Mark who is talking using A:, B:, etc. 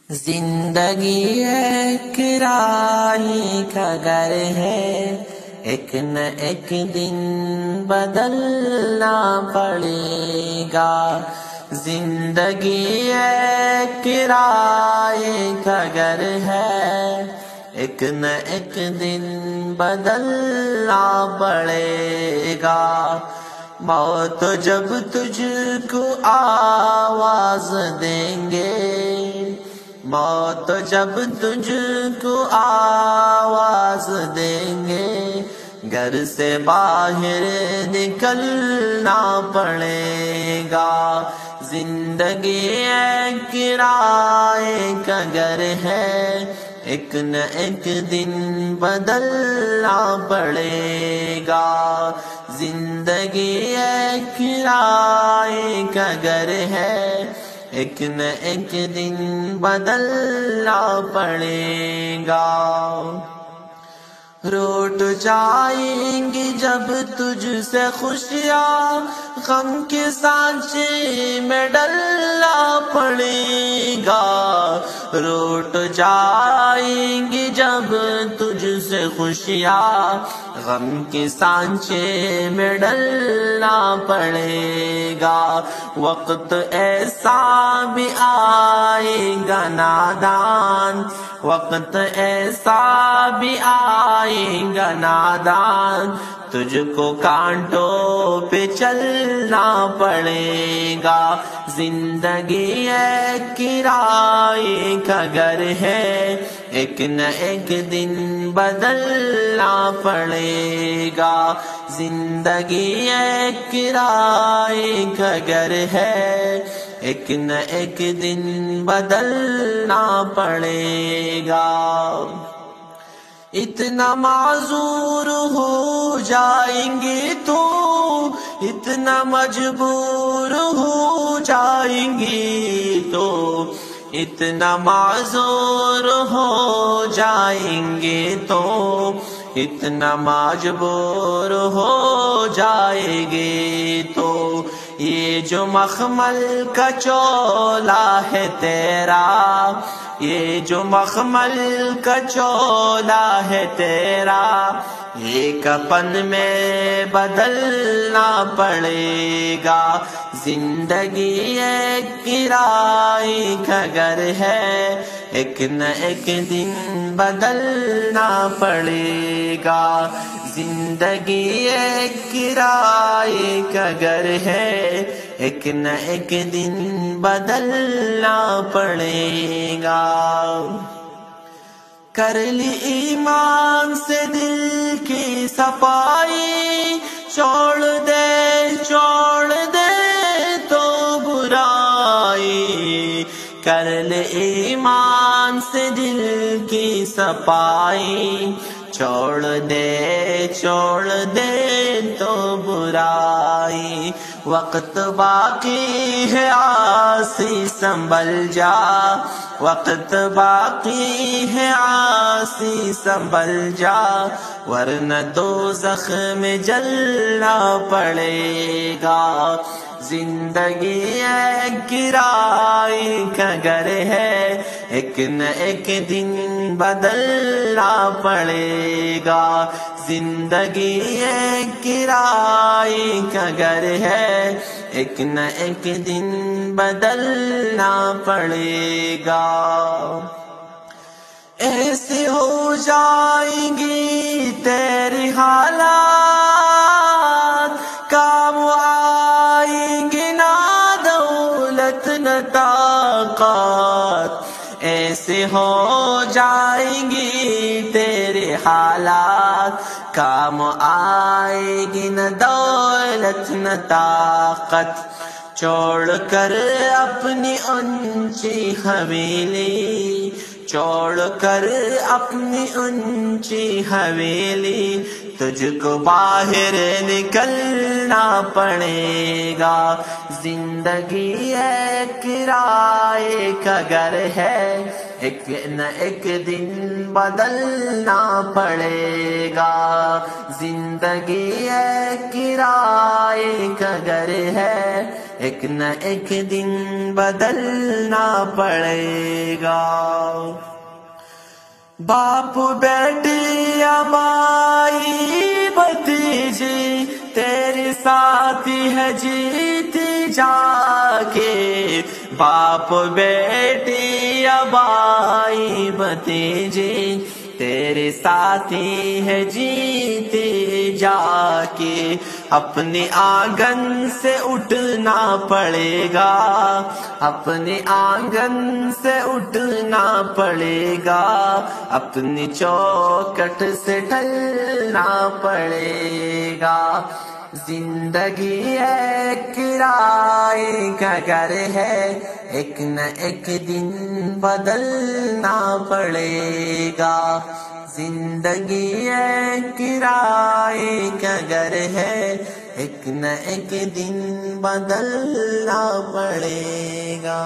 A: زندگی ایک کرایے کا گھر ہے، ایک نہ ایک دن بدلنا پڑے گا۔ زندگی ایک کرایے کا گھر ہے، ایک نہ ایک دن بدلنا پڑے گا۔ موت جب تجھ کو آواز دیں گے، موت جب تجھ کو آواز دیں گے، گھر سے باہر نکلنا پڑے گا۔ زندگی ایک کرایے کا گھر ہے، ایک نہ ایک دن بدلنا پڑے گا۔ زندگی ایک کرایے کا گھر ہے، ایک نہ ایک دن بدلنا پڑے گا۔ روٹ جائیں گی جب تجھ سے خوشیاں، غم کے سانچے میں ڈلنا پڑے گا۔ روٹ جائیں گی جب تجھ سے خوشیاں، غم کے سانچے میں ڈلنا پڑے گا۔ وقت ایسا بھی آئے گا نادان، وقت ایسا بھی آئے گا نادان، تجھ کو کانٹوں پہ چلنا پڑے گا۔ زندگی ایک کرایے کا گھر ہے، ایک نہ ایک دن بدلنا پڑے گا۔ زندگی ایک کرایے کا گھر ہے، ایک نہ ایک دن بدلنا پڑے گا۔ اتنا معذور ہو جائیں گے تو، اتنا مجبور ہو جائیں گے تو، اتنا معذور ہو جائیں گے تو، اتنا مجبور ہو جائیں گے تو، یہ جو مخمل کا چولا ہے تیرا، یہ جو مخمل کا چولا ہے تیرا، یہ کفن میں بدلنا پڑے گا۔ زندگی ایک کرایے کا گھر ہے، ایک نہ ایک دن بدلنا پڑے گا۔ زندگی ایک کرایے کا گھر ہے، ایک نہ ایک دن بدلنا پڑے گا۔ کر لی ایمان سے دل کی صفائی، چھوڑ دے تو برائی، کر لے ایمان سے دل کی صفائی، چھوڑ دے تو برائی۔ وقت باقی ہے عاصی سنبھل جا، وقت باقی ہے عاصی سنبھل جا، ورنہ دوزخ میں جلنا پڑے گا۔ زندگی ایک کرایے کا گھر ہے، ایک نہ ایک دن بدلنا پڑے گا۔ زندگی ایک کرایے کا گھر ہے، ایک نہ ایک دن بدلنا پڑے گا۔ ایسے ہو جائیں گی تیری حالات، کام آئیں گے نہ دولت نہ طاقت، ایسے ہو جائیں گی تیرے حالات، کام آئے گی نہ دولت نہ طاقت۔ چھوڑ کر اپنی اونچی حویلی، چھوڑ کر اپنی اونچی حویلی، تجھ کو باہر نکلنا پڑے گا۔ زندگی ایک کرایے کا گھر ہے، ایک نہ ایک دن بدلنا پڑے گا. زندگی ایک کرائے کا گھر ہے، ایک نہ ایک دن بدلنا پڑے گا. باپ بیٹی یا بھائی بھتیجی تیرے ساتھی ہے جیتی جاگے. باپ بیٹی یا بھائی بھتیجی تیرے ساتھی ہے جیتے جا کے. اپنے آنگن سے اٹھنا پڑے گا، اپنے آنگن سے اٹھنا پڑے گا، اپنی چوکھٹ سے ڈھلنا پڑے گا. زندگی ایک کرائے کا گھر ہے، ایک نہ ایک دن بدلنا پڑے گا. زندگی ایک کرائے کا گھر ہے، ایک نہ ایک دن بدلنا پڑے گا.